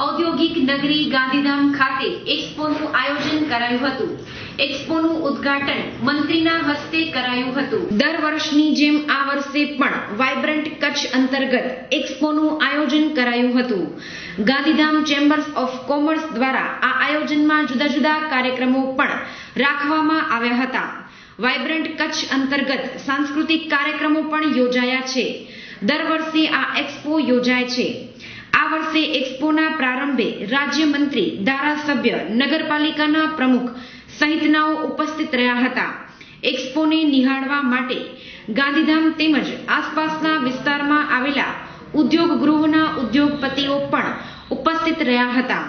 ઔદ્યોગિક નગરી ગાંધીધામ ખાતે એક્સપોનું આયોજન કરાયું હતું। એક્સપોનું ઉદ્ઘાટન મંત્રીના હસ્તે કરાયું હતું। દર વર્ષની જેમ આ વર્ષે પણ વાઇબ્રન્ટ કચ્છ અંતર્ગત એક્સપોનું આયોજન કરાયું હતું। ગાંધીધામ ચેમ્બર્સ ઓફ કોમર્સ દ્વારા આ આયોજનમાં જુદા જુદા કાર્યક્રમો પણ રાખવામાં આવ્યા હતા। વાઇબ્રન્ટ કચ્છ અંતર્ગત સાંસ્કૃતિક કાર્યક્રમો પણ યોજાયા છે। દર વર્ષે આ એક્સપો યોજાય છે। આ વર્ષે એક્સપોના પ્રારંભે રાજ્યમંત્રી, ધારાસભ્ય, નગરપાલિકાના પ્રમુખ સહિતનાઓ ઉપસ્થિત રહ્યા હતા। એક્સપોને નિહાળવા માટે ગાંધીધામ તેમજ આસપાસના વિસ્તારમાં આવેલા ઉદ્યોગ ગૃહોના ઉદ્યોગપતિઓ પણ ઉપસ્થિત રહ્યા હતા।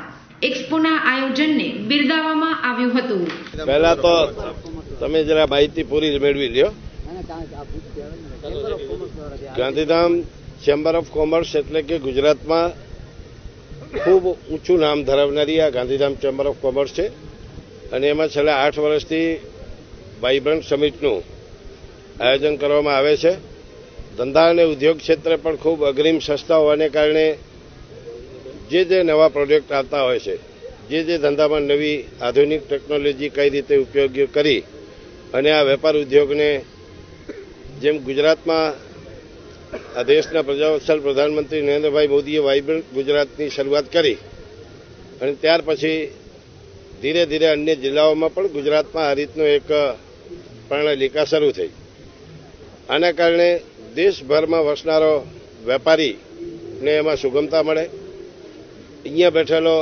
એક્સપોના આયોજનને બિરદાવવામાં આવ્યું હતું। પહેલા તો તમે જરા માહિતી પૂરી મેળવી લ્યો। ગાંધીધામ ચેમ્બર ઓફ કોમર્સ એટલે કે ગુજરાતમાં ખૂબ ઊંચું નામ ધરાવનારી આ ગાંધીધામ ચેમ્બર ઓફ કોમર્સ છે અને એમાં છેલ્લા 8 વર્ષથી વાઇબ્રન્ટ સમિટનું આયોજન કરવામાં આવે છે। ધંધા અને ઉદ્યોગ ક્ષેત્રે પણ ખૂબ અગ્રીમ સંસ્થા હોવાને કારણે જે નવા પ્રોડક્ટ આવતા હોય છે, જે ધંધામાં નવી આધુનિક ટેકનોલોજી કઈ રીતે ઉપયોગી કરી અને આ વેપાર ઉદ્યોગને જેમ ગુજરાતમાં આ દેશના પ્રજાવત્સલ પ્રધાનમંત્રી નરેન્દ્રભાઈ મોદીએ વાઇબ્રન્ટ ગુજરાતની શરૂઆત કરી અને ત્યાર પછી ધીરે ધીરે અન્ય જિલ્લાઓમાં પણ ગુજરાતમાં આ રીતનો એક પ્રણાલિકા શરૂ થઈ। આના કારણે દેશભરમાં વસનારો વેપારીને એમાં સુગમતા મળે। અહીંયા બેઠેલો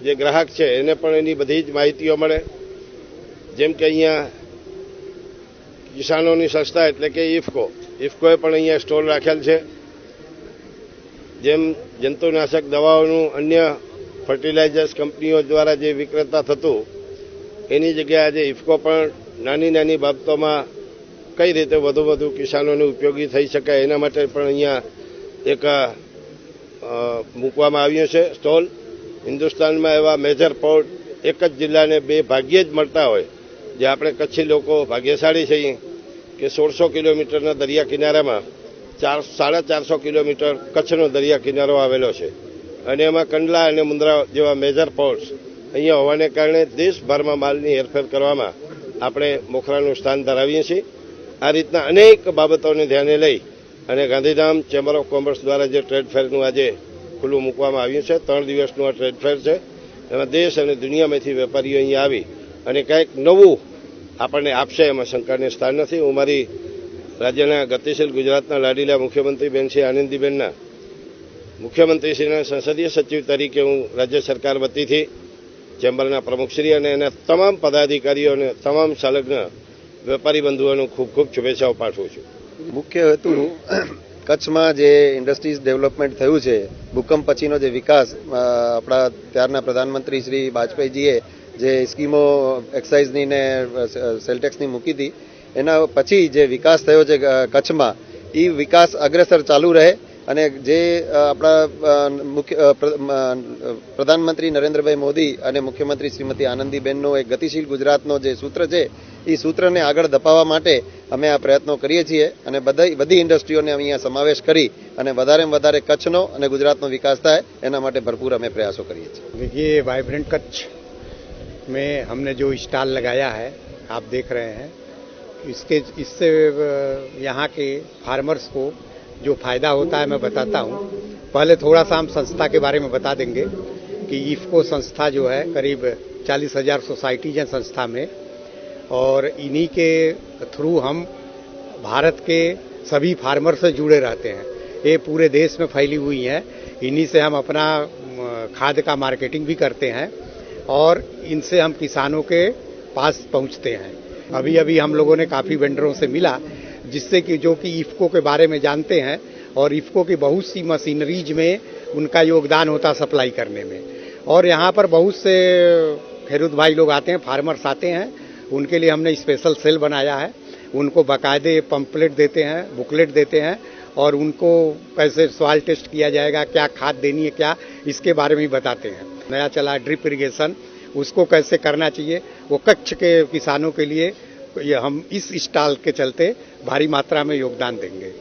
જે ગ્રાહક છે એને પણ એની બધી જ માહિતીઓ મળે। જેમ કે અહીંયા કિસાનોની સંસ્થા એટલે કે ઇફકોએ પણ અહીંયા સ્ટોલ રાખેલ છે। જેમ જંતુનાશક દવાઓનું અન્ય ફર્ટિલાઇઝર્સ કંપનીઓ દ્વારા જે વિક્રેતા થતું એની જગ્યાએ આજે ઇફકો પણ નાની બાબતોમાં કઈ રીતે વધુ કિસાનોને ઉપયોગી થઈ શકાય એના માટે પણ અહીંયા એક મૂકવામાં આવ્યું છે સ્ટોલ। હિન્દુસ્તાનમાં એવા મેજર પોર્ટ એક જ જિલ્લાને 2 ભાગ્યે જ મળતા હોય, જે આપણે કચ્છી લોકો ભાગ્યશાળી છીએ કે 1600 કિલોમીટરના દરિયા કિનારામાં 450 કિલોમીટર કચ્છનો દરિયા કિનારો આવેલો છે અને એમાં કંડલા અને મુન્દ્રા જેવા મેજર પોર્ટ્સ અહીંયા હોવાને કારણે દેશભરમાં માલની હેરફેર કરવામાં આપણે મોખરાનું સ્થાન ધરાવીએ છીએ। આ રીતના અનેક બાબતોને ધ્યાને લઈ અને ગાંધીધામ ચેમ્બર ઓફ કોમર્સ દ્વારા જે ટ્રેડ ફેરનું આજે ખુલ્લું મૂકવામાં આવ્યું છે, 3 દિવસનું આ ટ્રેડ ફેર છે। એમાં દેશ અને દુનિયામાંથી વેપારીઓ અહીંયા આવી અને કંઈક નવું આપણને આપશે એમાં શંકાને સ્થાન નથી। હું મારી રાજ્યના ગતિશીલ ગુજરાતના લાડીલા મુખ્યમંત્રી બેન શ્રી આનંદીબેનના મુખ્યમંત્રીશ્રીના સંસદીય સચિવ તરીકે હું રાજ્ય સરકાર વતીથી ચેમ્બરના પ્રમુખશ્રી અને એના તમામ પદાધિકારીઓ અને તમામ સંલગ્ન વેપારી બંધુઓને ખૂબ શુભેચ્છાઓ પાઠવું છું। મુખ્ય હેતુ કચ્છમાં જે ઇન્ડસ્ટ્રીઝ ડેવલપમેન્ટ થયું છે, ભૂકંપ પછીનો જે વિકાસ આપણા ત્યારના પ્રધાનમંત્રી શ્રી વાજપેયીજીએ જે સ્કીમો એક્સાઇઝની ને સેલટેક્સની મૂકી હતી, એના પછી જે વિકાસ થયો છે કચ્છમાં, એ વિકાસ અગ્રેસર ચાલુ રહે અને જે આપણા પ્રધાનમંત્રી નરેન્દ્રભાઈ મોદી અને મુખ્યમંત્રી શ્રીમતી આનંદીબેનનો એક ગતિશીલ ગુજરાતનો જે સૂત્ર છે, એ સૂત્રને આગળ ધપાવવા માટે અમે આ પ્રયત્નો કરીએ છીએ અને બધી ઇન્ડસ્ટ્રીઓને અહીંયા સમાવેશ કરી અને વધારેમાં વધારે કચ્છનો અને ગુજરાતનો વિકાસ થાય એના માટે ભરपूर અમે प्रयासों કરીએ છીએ। देखिए, वाइब्रेंट कच्छ में हमने जो स्टॉल लगाया है, आप देख रहे हैं, इससे यहाँ के फार्मर्स को जो फायदा होता है मैं बताता हूँ। पहले थोड़ा सा हम संस्था के बारे में बता देंगे कि इफको संस्था जो है करीब 40,000 सोसाइटीज हैं संस्था में, और इन्हीं के थ्रू हम भारत के सभी फार्मर से जुड़े रहते हैं। ये पूरे देश में फैली हुई हैं। इन्हीं से हम अपना खाद का मार्केटिंग भी करते हैं और इनसे हम किसानों के पास पहुंचते हैं। अभी हम लोगों ने काफ़ी वेंडरों से मिला, जिससे कि जो कि इफको के बारे में जानते हैं और इफको की बहुत सी मशीनरीज में उनका योगदान होता सप्लाई करने में। और यहाँ पर बहुत से खेरूत भाई लोग आते हैं, फार्मर्स आते हैं, उनके लिए हमने स्पेशल सेल बनाया है। उनको बाकायदे पंपलेट देते हैं, बुकलेट देते हैं और उनको कैसे सॉइल टेस्ट किया जाएगा, क्या खाद देनी है, क्या इसके बारे में ही बताते हैं। नया चला ड्रिप इरिगेशन, उसको कैसे करना चाहिए, वो कच्छ के किसानों के लिए हम इस स्टॉल के चलते भारी मात्रा में योगदान देंगे।